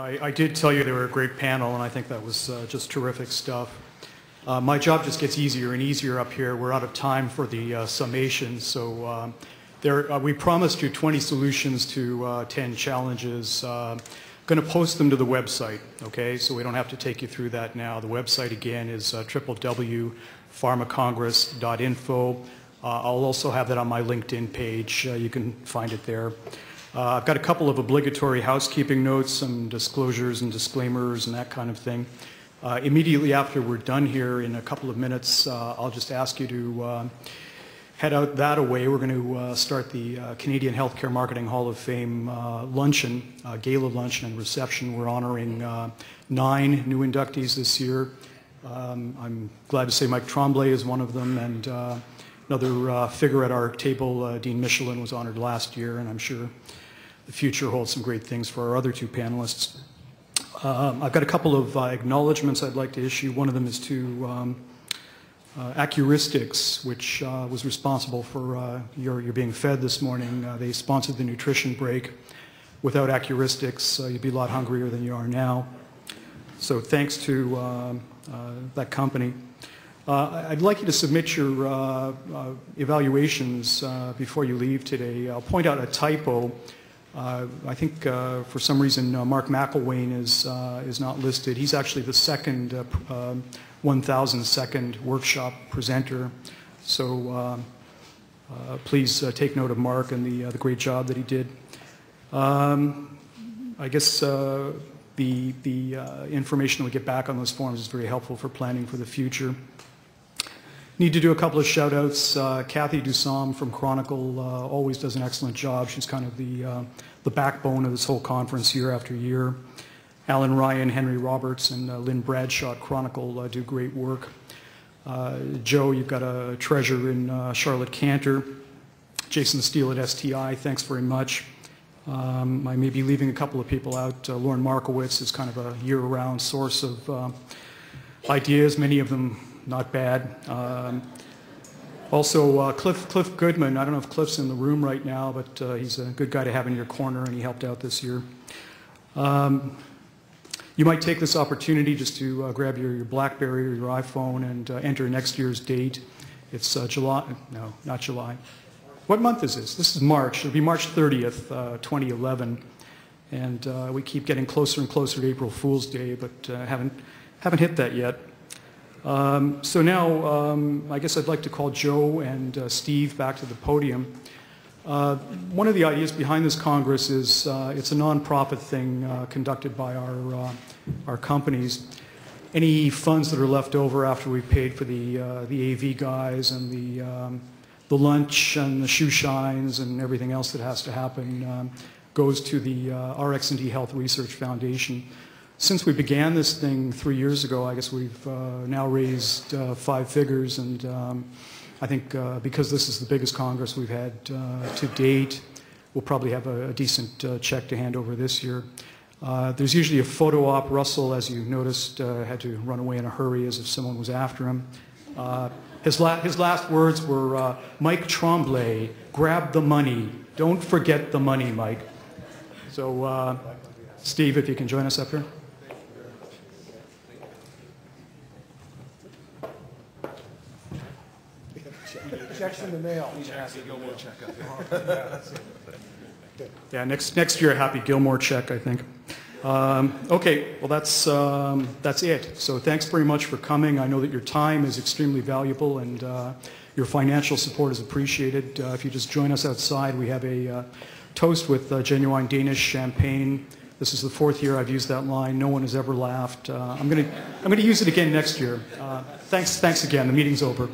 I did tell you they were a great panel, and I think that was just terrific stuff. My job just gets easier and easier up here. We're out of time for the summation, so we promised you 20 solutions to 10 challenges. Going to post them to the website, okay? So we don't have to take you through that now. The website again is www.pharmacongress.info. I'll also have that on my LinkedIn page. You can find it there. I've got a couple of obligatory housekeeping notes, some disclosures and disclaimers and that kind of thing. Immediately after we're done here in a couple of minutes, I'll just ask you to head out that way. We're going to start the Canadian Healthcare Marketing Hall of Fame luncheon, gala luncheon and reception. We're honoring 9 new inductees this year. I'm glad to say Mike Tremblay is one of them, and another figure at our table, Dean Michelin, was honored last year, and I'm sure the future holds some great things for our other 2 panelists. I've got a couple of acknowledgments I'd like to issue. One of them is to Accuristics, which was responsible for your being fed this morning. They sponsored the nutrition break. Without Accuristics, you'd be a lot hungrier than you are now. So thanks to that company. I'd like you to submit your evaluations before you leave today. I'll point out a typo. I think for some reason Mark McElwain is not listed. He's actually the second 1,002nd workshop presenter. So please take note of Mark and the great job that he did. I guess the information we get back on those forms is very helpful for planning for the future. Need to do a couple of shout-outs. Kathy Dusam from Chronicle always does an excellent job. She's kind of the backbone of this whole conference year after year. Alan Ryan, Henry Roberts, and Lynn Bradshaw at Chronicle do great work. Joe, you've got a treasure in Charlotte Cantor. Jason Steele at STI, thanks very much. I may be leaving a couple of people out. Lauren Markowitz is kind of a year-round source of ideas, many of them not bad. Also, Cliff Goodman. I don't know if Cliff's in the room right now, but he's a good guy to have in your corner, and he helped out this year. You might take this opportunity just to grab your BlackBerry or your iPhone and enter next year's date. It's July. No, not July. What month is this? This is March. It'll be March 30th, 2011. And we keep getting closer and closer to April Fool's Day, but haven't hit that yet. So now, I guess I'd like to call Joe and Steve back to the podium. One of the ideas behind this Congress is it's a non-profit thing conducted by our companies. Any funds that are left over after we've paid for the AV guys and the lunch and the shoe shines and everything else that has to happen goes to the RX&D Health Research Foundation. Since we began this thing 3 years ago, I guess we've now raised 5 figures, and I think because this is the biggest Congress we've had to date, we'll probably have a decent check to hand over this year. There's usually a photo op. Russell, as you noticed, had to run away in a hurry as if someone was after him. His last words were, Mike Tremblay, grab the money. Don't forget the money, Mike. So, Steve, if you can join us up here. Checks in the mail. Yeah, next year, a Happy Gilmore check, I think. Okay, well that's it. So thanks very much for coming. I know that your time is extremely valuable, and your financial support is appreciated. If you just join us outside, we have a toast with genuine Danish champagne. This is the 4th year I've used that line. No one has ever laughed. I'm gonna use it again next year. Thanks again. The meeting's over.